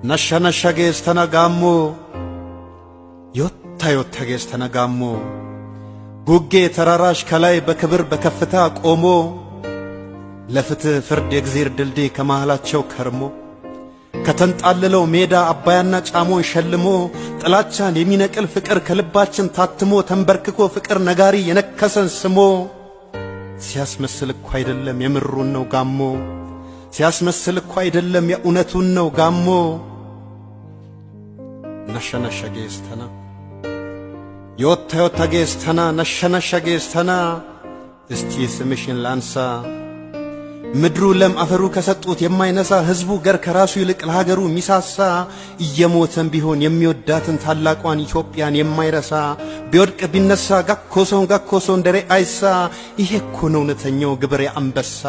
ነሸነሸጌስተና ጋሞ ዮታ ጋሞ ጉጌ ተራራሽ ከላይ በክብር በከፍታ ቆሞ ለፍትህ ፍርድ የእግዚአብሔር ድልድይ ከመሃላቸው ከርሞ ከተንጣለለው ሜዳ አባያና ጫሞን ሸልሞ ጥላቻን የሚነቅል ፍቅር ከልባችን ታትሞ ተንበርክኮ ፍቅር ነጋሪ የነከሰን ስሞ ሲያስመስል እኮ አይደለም የምሩን ነው ጋሞ ሲያስመስል እኮ አይደለም የእውነቱን ነው ጋሞ ነሸነሸጌስተና ዮታ ነሸነሸጌስተና እስቲ ስምሽን ላንሳ ምድሩ ለም አፈሩ ከሰጡት የማይነሳ ህዝቡ ገር ከራሱ ይልቅ ለሀገሩ ሚሳሳ እየሞተም ቢሆን የሚወዳትን ታላቋን ኢትዮጵያን የማይረሳ ቢወድቅ ቢነሳ ጋኮሶን ደሬ አይሳ ይሄ እኮ ነው እውነተኛው ግብሬ አንበሳ